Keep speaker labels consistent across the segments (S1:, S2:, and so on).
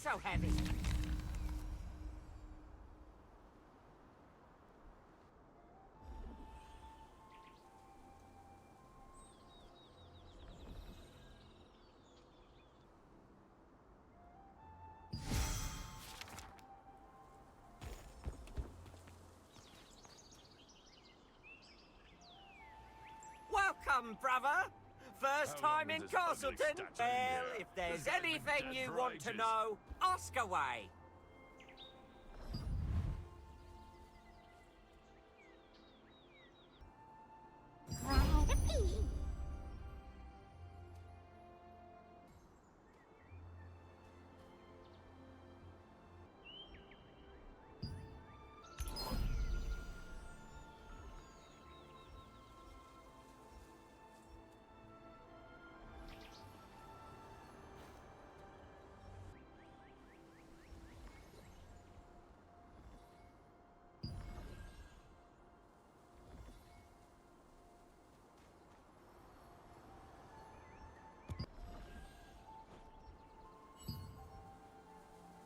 S1: so heavy? Welcome, brother. First
S2: How long
S1: time
S2: has
S1: in
S2: this ugly
S1: Castleton?
S2: statue been
S1: Well,
S2: here?
S1: if there's
S2: This guy's been
S1: anything
S2: dead
S1: you
S2: for
S1: want to
S2: ages.
S1: know, ask away.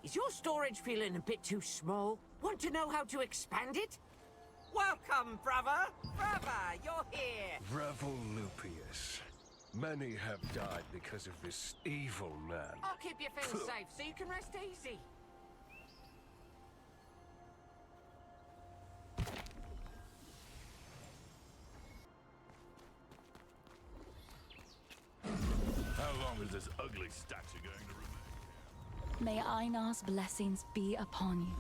S1: Is your storage feeling a bit too small? Want to know how to expand it? Welcome, brother! Brother, you're here!
S2: Revolupius. Many have died because of this evil man.
S1: I'll keep you things safe so you can rest easy.
S2: How long is this ugly statue going to remain?
S3: May Einar's blessings be upon you.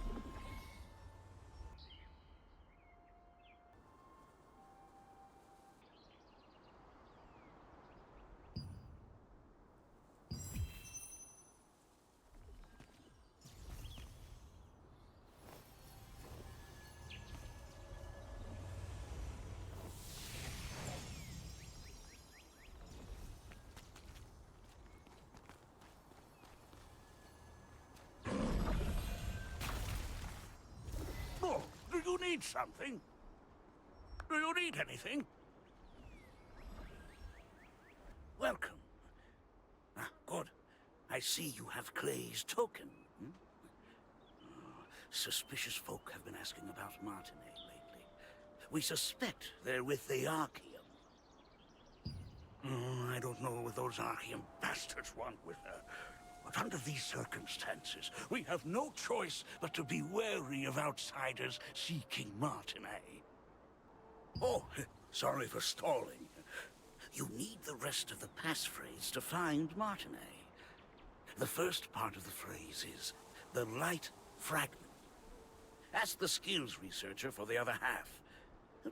S4: Oh, do you need something? Do you need anything? Welcome. Ah, good. I see you have Clay's token. Hmm? Suspicious folk have been asking about Martinet lately. We suspect they're with the Archeum. I don't know what those Archeum bastards want with her. But under these circumstances, we have no choice but to be wary of outsiders seeking Martinet. Oh, sorry for stalling. You need the rest of the passphrase to find Martinet. The first part of the phrase is the light fragment. Ask the skills researcher for the other half.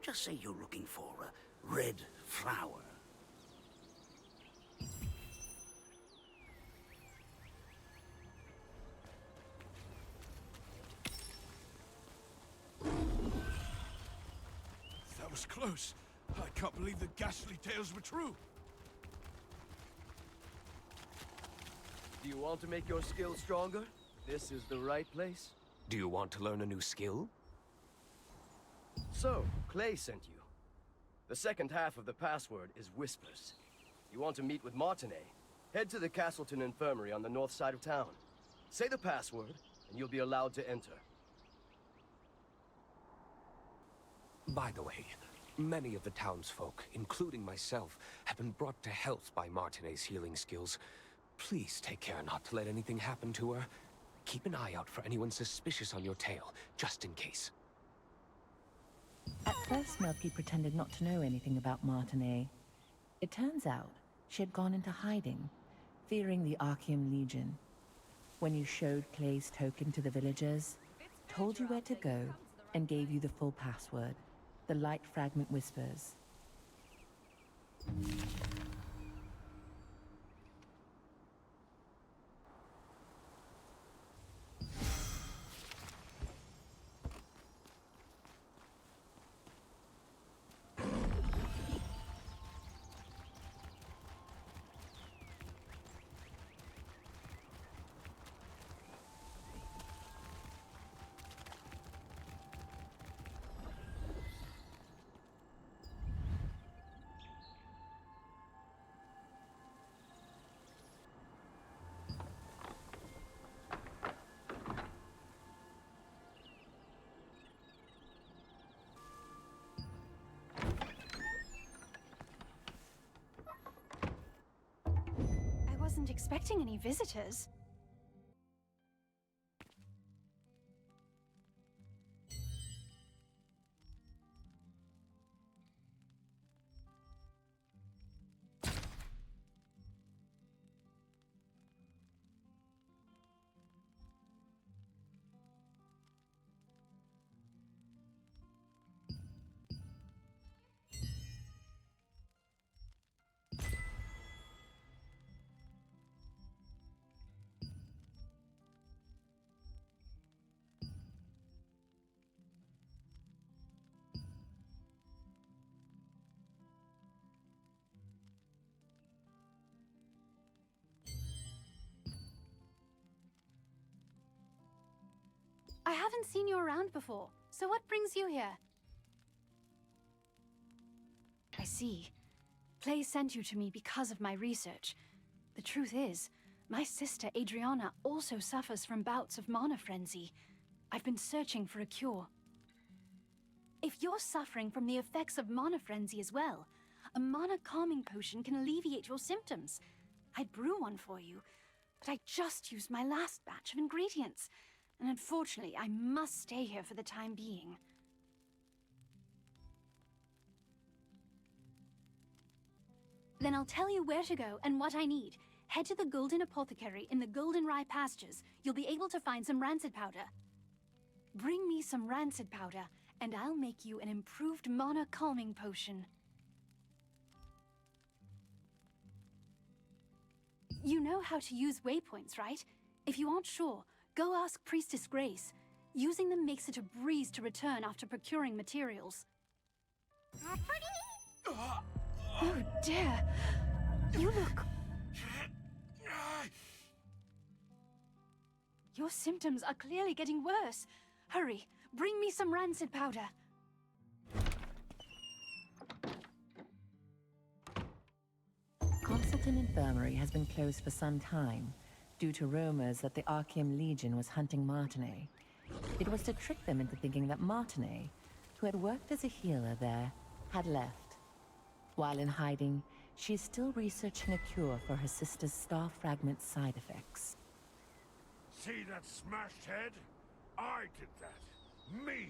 S4: Just say you're looking for a red flower.
S2: That was close. I can't believe the ghastly tales were true.
S5: Do you want to make your skills stronger? This is the right place.
S6: Do you want to learn a new skill?
S5: So, Clay sent you. The second half of the password is Whispers. You want to meet with Martinet? Head to the Castleton Infirmary on the north side of town. Say the password, and you'll be allowed to enter.
S6: By the way, many of the townsfolk, including myself, have been brought to health by Martinet's healing skills. Please take care not to let anything happen to her. Keep an eye out for anyone suspicious on your tail, just in case.
S7: At first, Milky pretended not to know anything about Martinet. It turns out she had gone into hiding, fearing the Archeum Legion. When you showed Clay's token to the villagers, told you where to go, and gave you the full password, the light fragment Whispers.
S8: wasn't expecting any visitors. I haven't seen you around before, so what brings you here? I see. Clay sent you to me because of my research. The truth is, my sister Adriana also suffers from bouts of mana frenzy. I've been searching for a cure. If you're suffering from the effects of mana frenzy as well, a mana calming potion can alleviate your symptoms. I'd brew one for you, but I just used my last batch of ingredients. And unfortunately, I must stay here for the time being. Then I'll tell you where to go and what I need. Head to the Golden Apothecary in the Goldenrye pastures. You'll be able to find some rancid powder. Bring me some rancid powder, and I'll make you an improved mana calming potion. You know how to use waypoints, right? If you aren't sure, go ask Priestess Grace. Using them makes it a breeze to return after procuring materials. Oh dear! You look... Your symptoms are clearly getting worse. Hurry, bring me some rancid powder.
S7: Castleton Infirmary has been closed for some time, due to rumors that the Archeum Legion was hunting Martinet. It was to trick them into thinking that Martinet, who had worked as a healer there, had left. While in hiding, she is still researching a cure for her sister's star fragment side effects.
S2: See that smashed head? I did that. Me!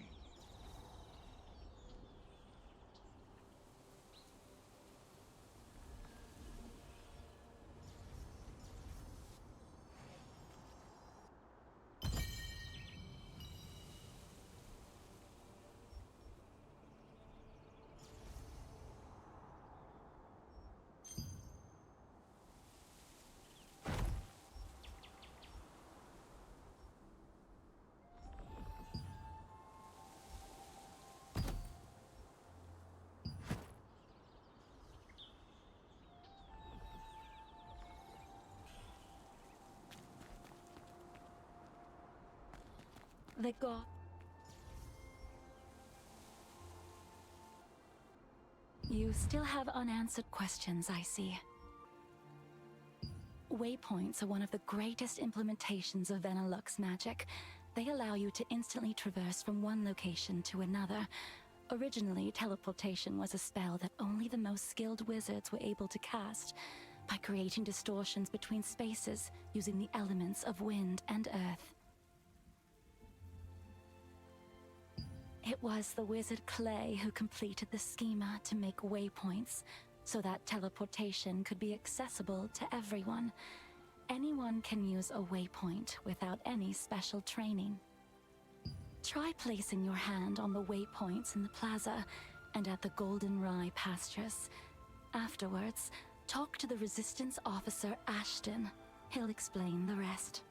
S3: The god. You still have unanswered questions, I see. Waypoints are one of the greatest implementations of Venilux magic. They allow you to instantly traverse from one location to another. Originally, teleportation was a spell that only the most skilled wizards were able to cast, by creating distortions between spaces using the elements of wind and earth. It was the wizard Clay who completed the schema to make waypoints, so that teleportation could be accessible to everyone. Anyone can use a waypoint without any special training. Try placing your hand on the waypoints in the plaza and at the Goldenrye pastures. Afterwards, talk to the Resistance officer Ashton. He'll explain the rest.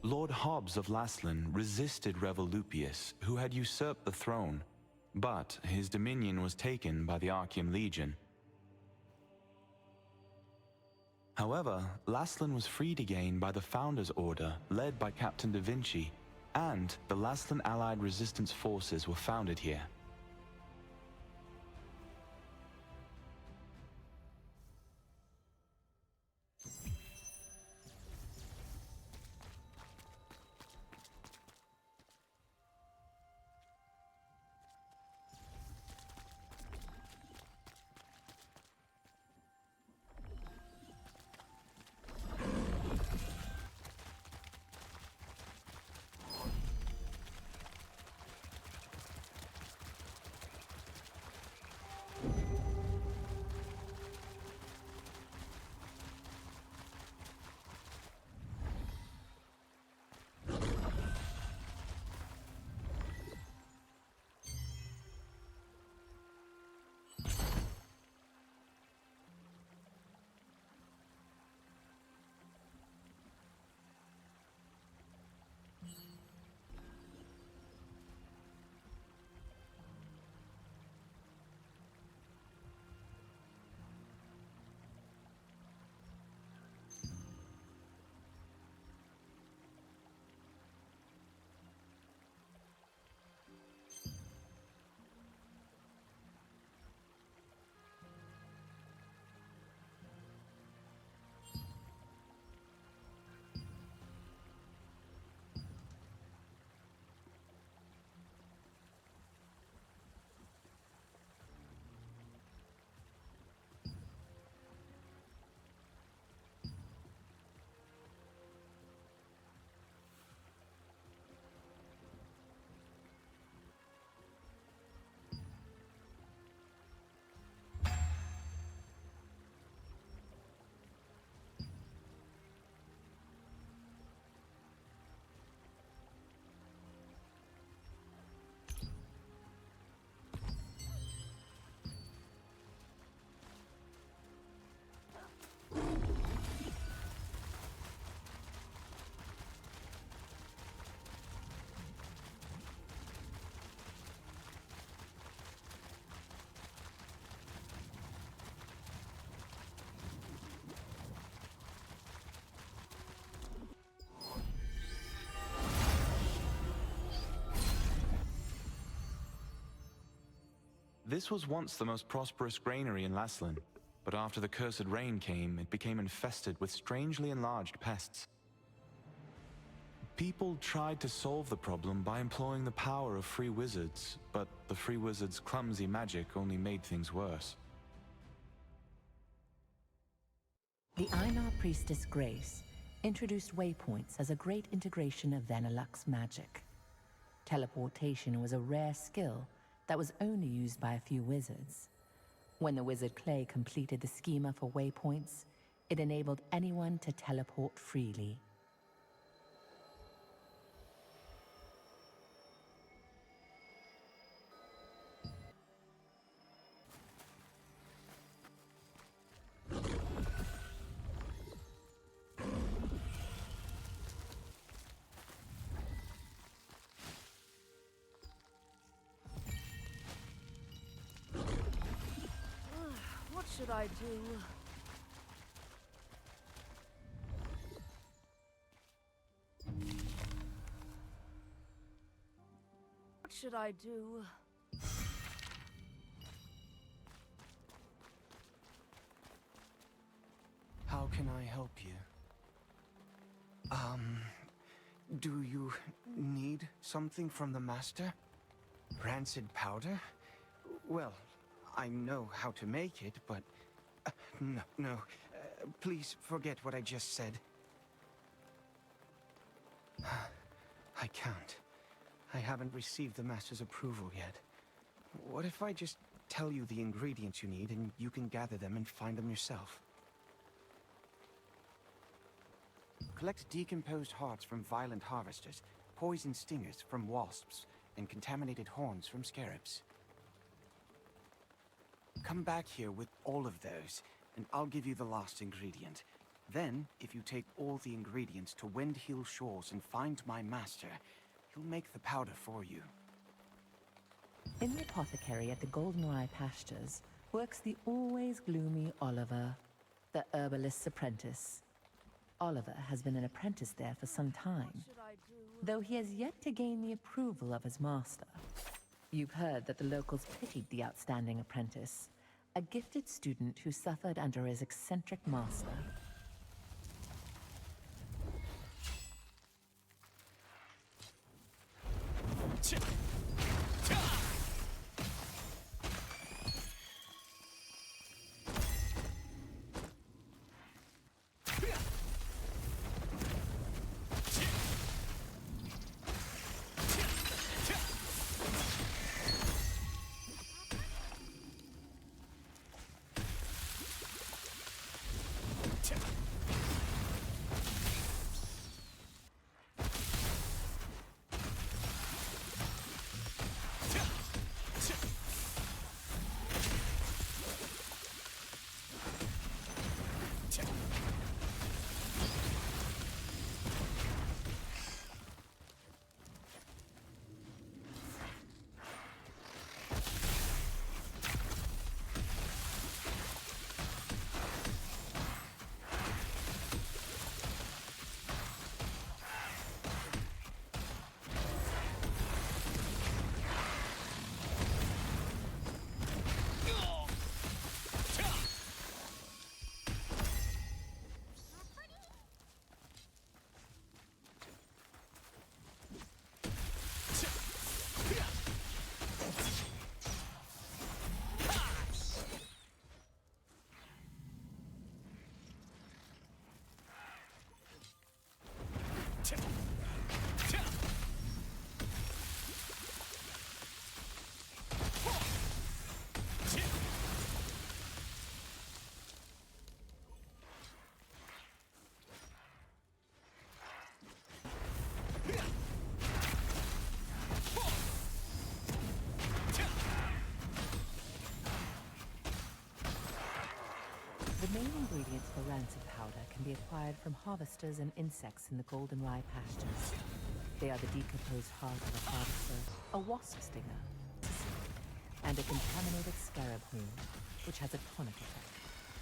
S9: Lord Hobbs of Laslan resisted Revolupius, who had usurped the throne, but his dominion was taken by the Archeum Legion. However, Laslan was freed again by the Founders Order, led by Captain Da Vinci, and the Laslan Allied Resistance forces were founded here. This was once the most prosperous granary in Laslan, but after the cursed rain came, it became infested with strangely enlarged pests. People tried to solve the problem by employing the power of free wizards, but the free wizards' clumsy magic only made things worse.
S7: The Einar priestess Grace introduced waypoints as a great integration of Vanillux's magic. Teleportation was a rare skill that was only used by a few wizards. When the wizard Clay completed the schema for waypoints, it enabled anyone to teleport freely.
S10: What should I do? What should I do?
S6: How can I help you? Do you need something from the Master? Rancid powder? Well, I know how to make it, but... no. Please forget what I just said. I can't. I haven't received the Master's approval yet. What if I just tell you the ingredients you need and you can gather them and find them yourself? Collect decomposed hearts from violent harvesters, poison stingers from wasps, and contaminated horns from scarabs. Come back here with all of those, and I'll give you the last ingredient. Then, if you take all the ingredients to Windhill Shores and find my master, he'll make the powder for you.
S7: In the apothecary at the Goldenrye Pastures works the always gloomy Oliver, the herbalist's apprentice. Oliver has been an apprentice there for some time, though he has yet to gain the approval of his master. You've heard that the locals pitied the outstanding apprentice, a gifted student who suffered under his eccentric master. The main ingredients for rancid powder can be acquired from harvesters and insects in the Goldenrye Pastures. They are the decomposed heart of a harvester, a wasp stinger, and a contaminated scarab horn, which has a tonic effect.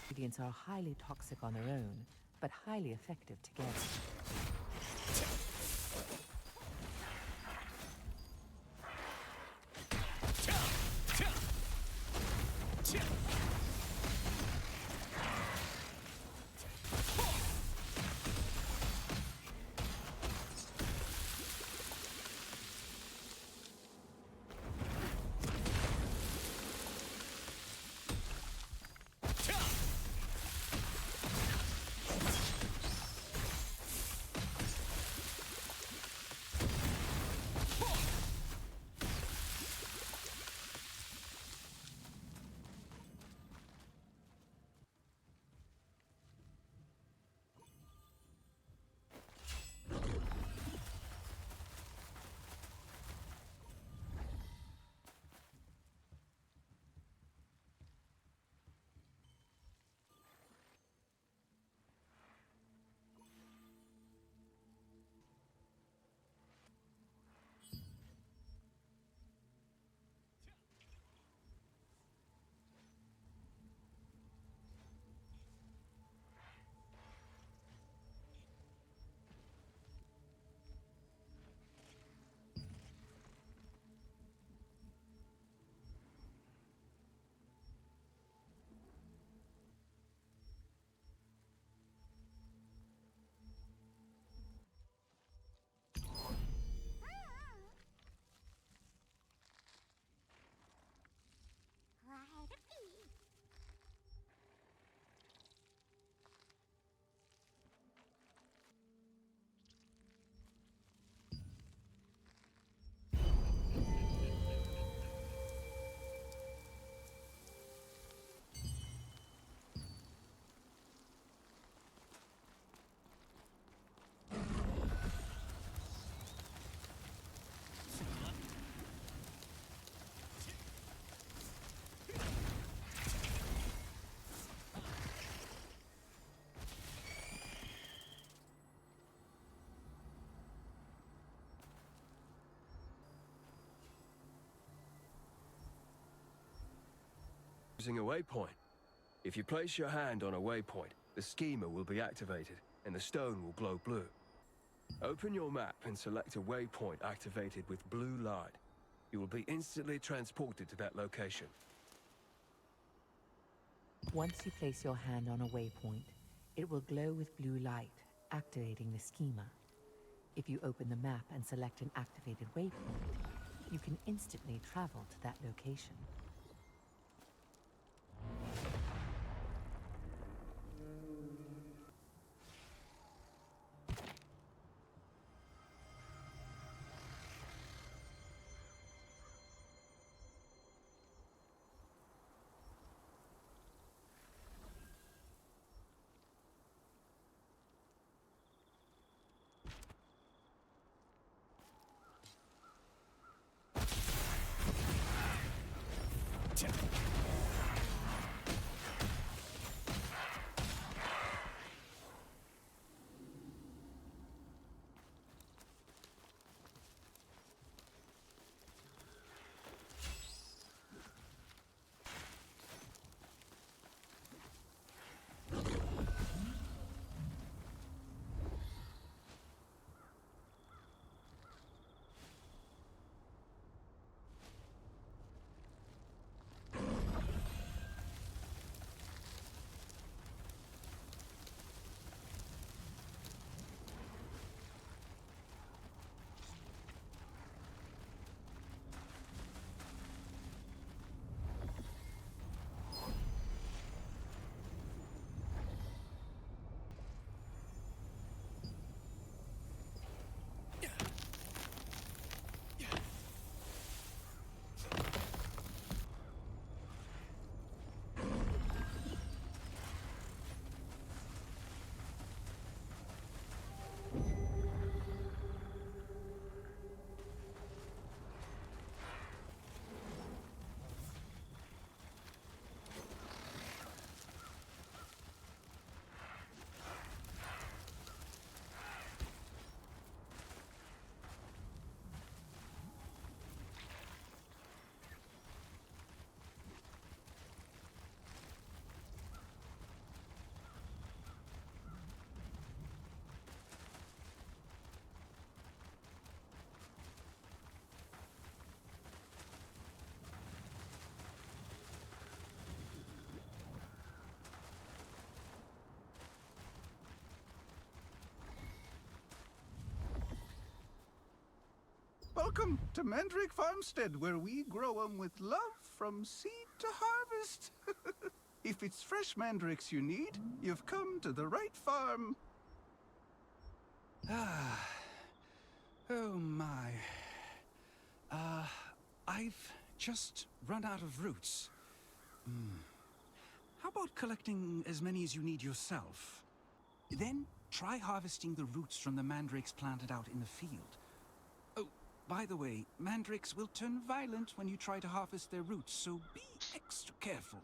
S7: Ingredients are highly toxic on their own, but highly effective together.
S2: using a waypoint. If you place your hand on a waypoint, the schema will be activated, and the stone will glow blue. Open your map and select a waypoint activated with blue light. You will be instantly transported to that location.
S7: Once you place your hand on a waypoint, it will glow with blue light, activating the schema. If you open the map and select an activated waypoint, you can instantly travel to that location.
S11: Welcome to Mandrake Farmstead, where we grow 'em with love from seed to harvest. If it's fresh mandrakes you need, you've come to the right farm. Oh my. I've just run out of roots. How about collecting as many as you need yourself? Then try harvesting the roots from the mandrakes planted out in the field. Oh, by the way, mandrakes will turn violent when you try to harvest their roots, so be extra careful.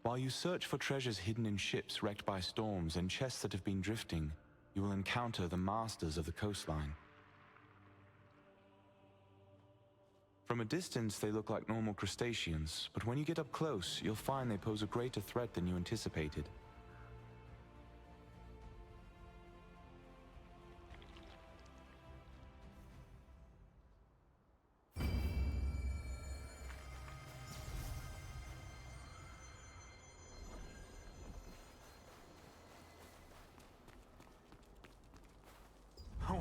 S9: While you search for treasures hidden in ships wrecked by storms and chests that have been drifting, you will encounter the masters of the coastline. From a distance, they look like normal crustaceans, but when you get up close, you'll find they pose a greater threat than you anticipated.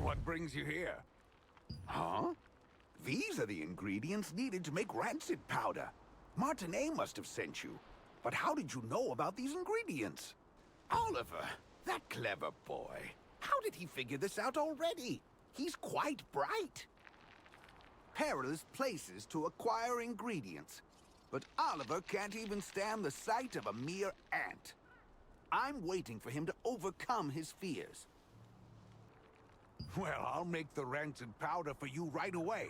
S12: What brings you here? Huh? These are the ingredients needed to make rancid powder. Martinet must have sent you. But how did you know about these ingredients? Oliver, that clever boy. How did he figure this out already? He's quite bright. Perilous places to acquire ingredients. But Oliver can't even stand the sight of a mere ant. I'm waiting for him to overcome his fears.
S13: Well, I'll make the rancid powder for you right away.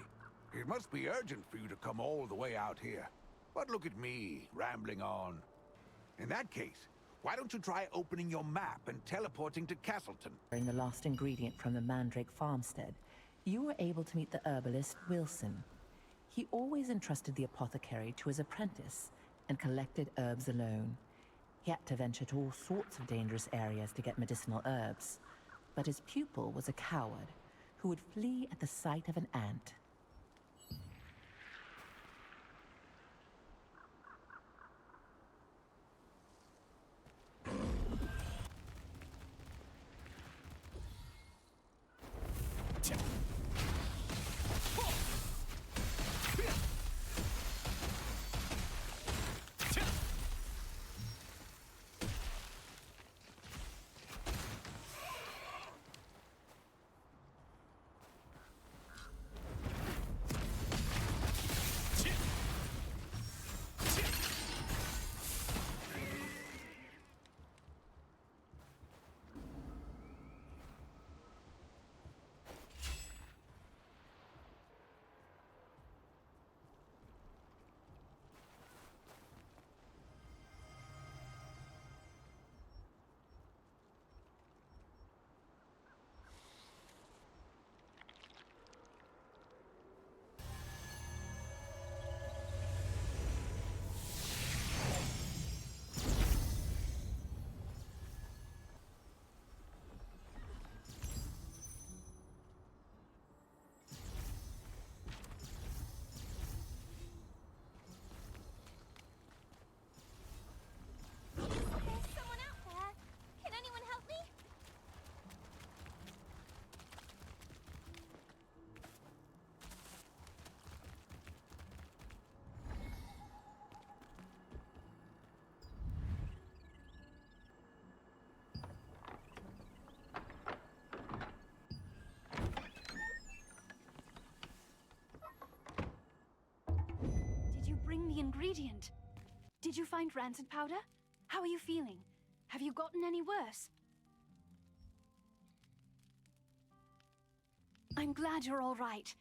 S13: It must be urgent for you to come all the way out here. But look at me, rambling on. In that case, why don't you try opening your map and teleporting to Castleton?
S7: During the last ingredient from the Mandrake farmstead, you were able to meet the herbalist Wilson. He always entrusted the apothecary to his apprentice and collected herbs alone. He had to venture to all sorts of dangerous areas to get medicinal herbs. But his pupil was a coward who would flee at the sight of an ant.
S8: Bring the ingredient. Did you find rancid powder? How are you feeling? Have you gotten any worse? I'm glad you're all right.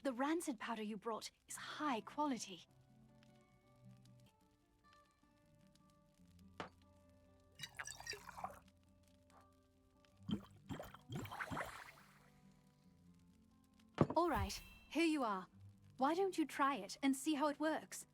S8: The rancid powder you brought is high quality. All right, here you are. Why don't you try it and see how it works?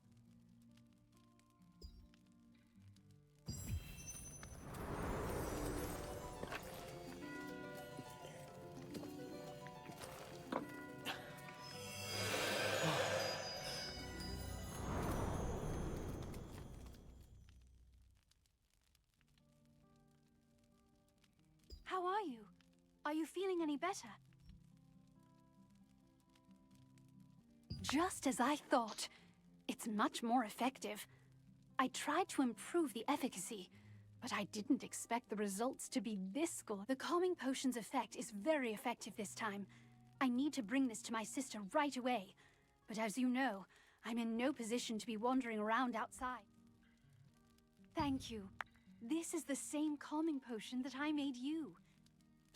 S8: How are you? Are you feeling any better? Just as I thought. It's much more effective. I tried to improve the efficacy, but I didn't expect the results to be this good. The calming potion's effect is very effective this time. I need to bring this to my sister right away. But as you know, I'm in no position to be wandering around outside. Thank you. This is the same calming potion that I made you.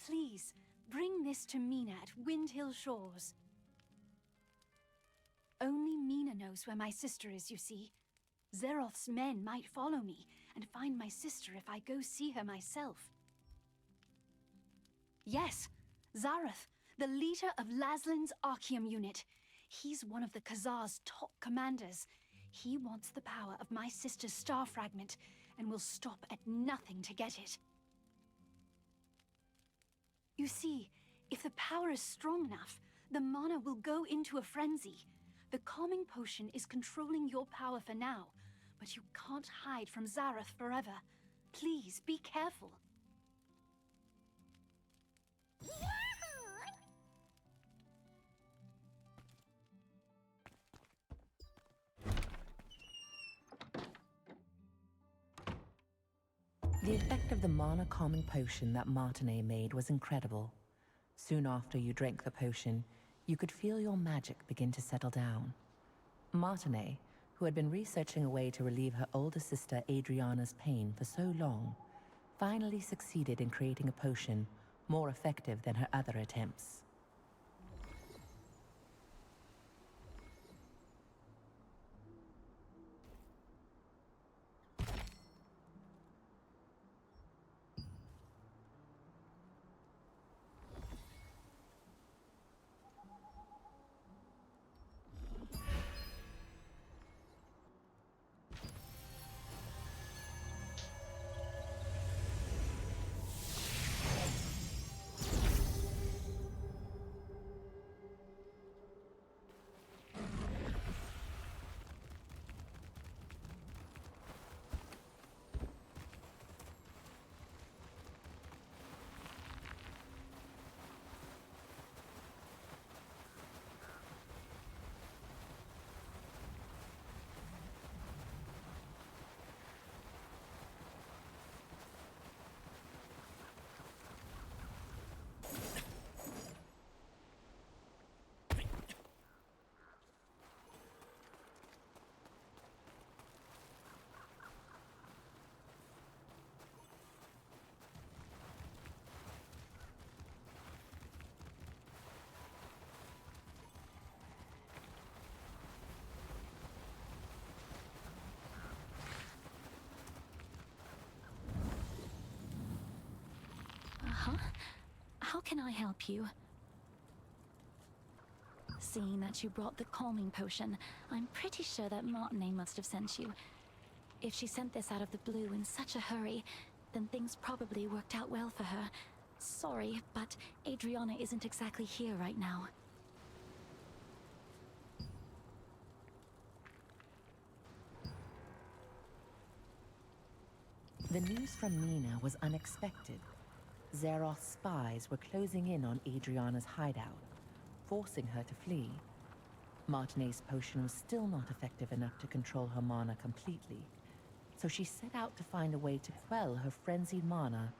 S8: Please, bring this to Mina at Windhill Shores. Only Mina knows where my sister is, you see. Zeroth's men might follow me and find my sister if I go see her myself. Yes, Zarath, the leader of Laslin's Archeum unit. He's one of the Khazar's top commanders. He wants the power of my sister's star fragment and will stop at nothing to get it. You see, if the power is strong enough, the mana will go into a frenzy. The calming potion is controlling your power for now, but you can't hide from Zarath forever. Please, be careful.
S7: The effect of the mana calming potion that Martinet made was incredible. Soon after you drank the potion, you could feel your magic begin to settle down. Martinet, who had been researching a way to relieve her older sister Adriana's pain for so long, finally succeeded in creating a potion more effective than her other attempts.
S3: How can I help you? Seeing that you brought the calming potion, I'm pretty sure that Martinet must have sent you. If she sent this out of the blue in such a hurry, then things probably worked out well for her. Sorry, but Adriana isn't exactly here right now.
S7: The news from Nina was unexpected. Zeroth's spies were closing in on Adriana's hideout, forcing her to flee. Martinet's potion was still not effective enough to control her mana completely, so she set out to find a way to quell her frenzied mana.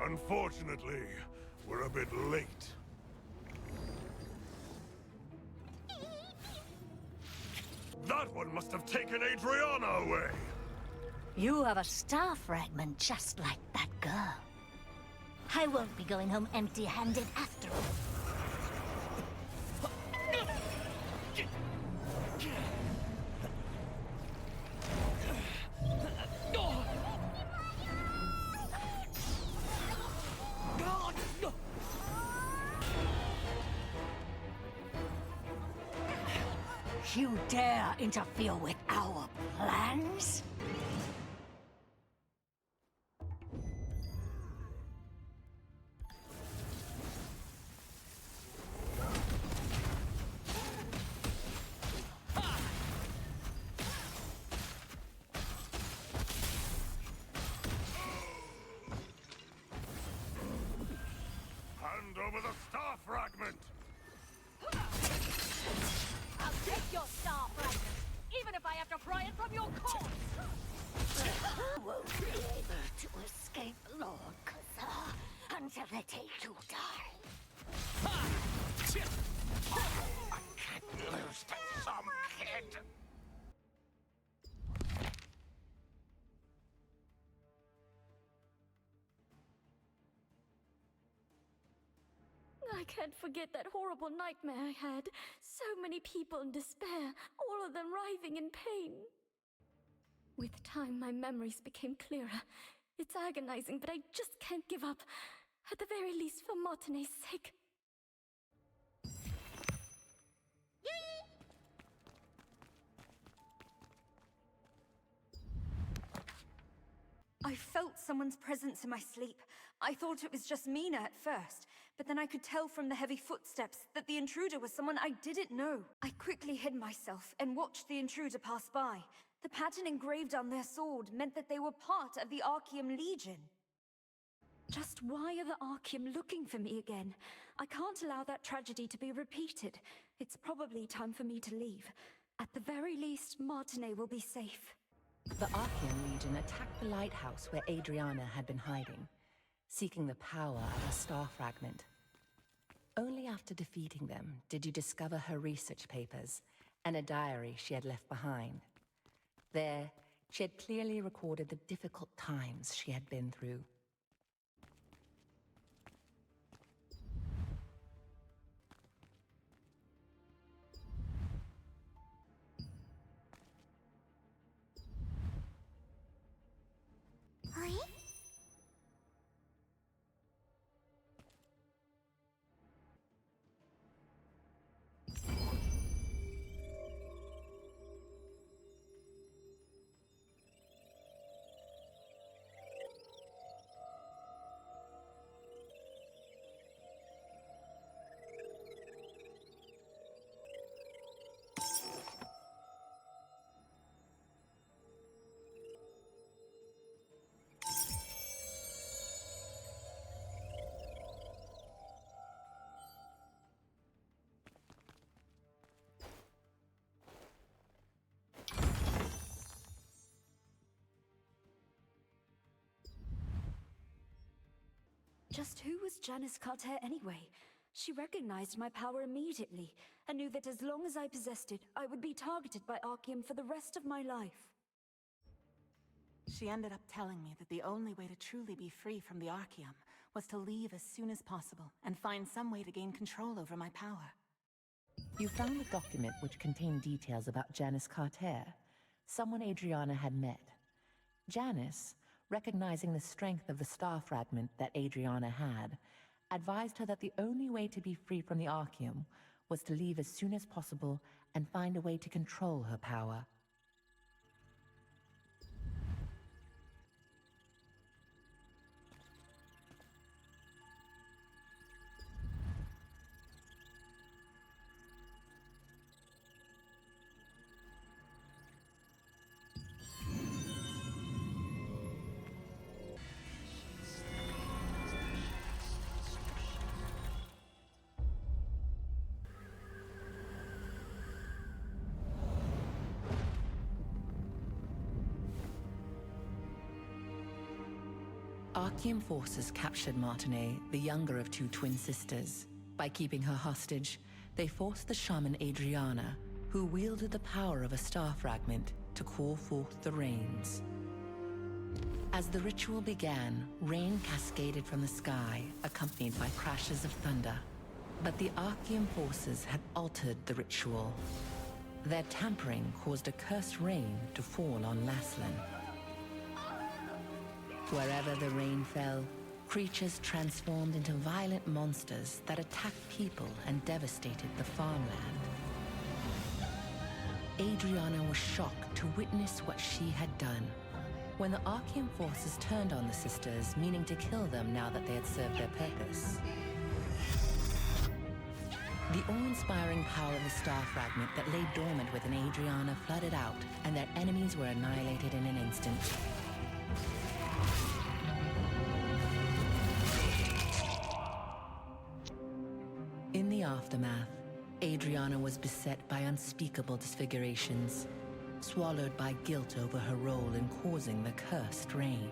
S14: Unfortunately, we're a bit late. That one must have taken Adriana away!
S15: You have a star fragment just like that girl. I won't be going home empty-handed after all. You dare interfere with our plans?
S14: over the star fragment!
S10: I'll take your star fragment, even if I have to pry it from your corpse!
S15: You won't be able to escape Lord Cathar until the day you die.
S13: I can't lose to some kid!
S3: I can't forget that horrible nightmare I had. So many people in despair, all of them writhing in pain. With time, my memories became clearer. It's agonizing, but I just can't give up. At the very least, for Martine's sake.
S16: I felt someone's presence in my sleep. I thought it was just Mina at first, but then I could tell from the heavy footsteps that the intruder was someone I didn't know. I quickly hid myself and watched the intruder pass by. The pattern engraved on their sword meant that they were part of the Archeum Legion. Just why are the Archeum looking for me again? I can't allow that tragedy to be repeated. It's probably time for me to leave. At the very least, Martine will be safe.
S7: The Archeum Legion attacked the lighthouse where Adriana had been hiding, seeking the power of a star fragment. Only after defeating them did you discover her research papers and a diary she had left behind. There, she had clearly recorded the difficult times she had been through.
S16: Just who was Janice Carter anyway? She recognized my power immediately, and knew that as long as I possessed it, I would be targeted by Archeum for the rest of my life.
S17: She ended up telling me that the only way to truly be free from the Archeum was to leave as soon as possible and find some way to gain control over my power.
S7: You found a document which contained details about Janice Carter, someone Adriana had met. Janice, recognizing the strength of the star fragment that Adriana had, advised her that the only way to be free from the Archeum was to leave as soon as possible and find a way to control her power. Archeum forces captured Martine, the younger of two twin sisters. By keeping her hostage, they forced the shaman Adriana, who wielded the power of a star fragment, to call forth the rains. As the ritual began, rain cascaded from the sky, accompanied by crashes of thunder. But the Archeum forces had altered the ritual. Their tampering caused a cursed rain to fall on Laslan. Wherever the rain fell, creatures transformed into violent monsters that attacked people and devastated the farmland. Adriana was shocked to witness what she had done. When the Archeum forces turned on the sisters, meaning to kill them now that they had served their purpose. The awe-inspiring power of the star fragment that lay dormant within Adriana flooded out, and their enemies were annihilated in an instant. aftermath, Adriana was beset by unspeakable disfigurations, swallowed by guilt over her role in causing the cursed rain.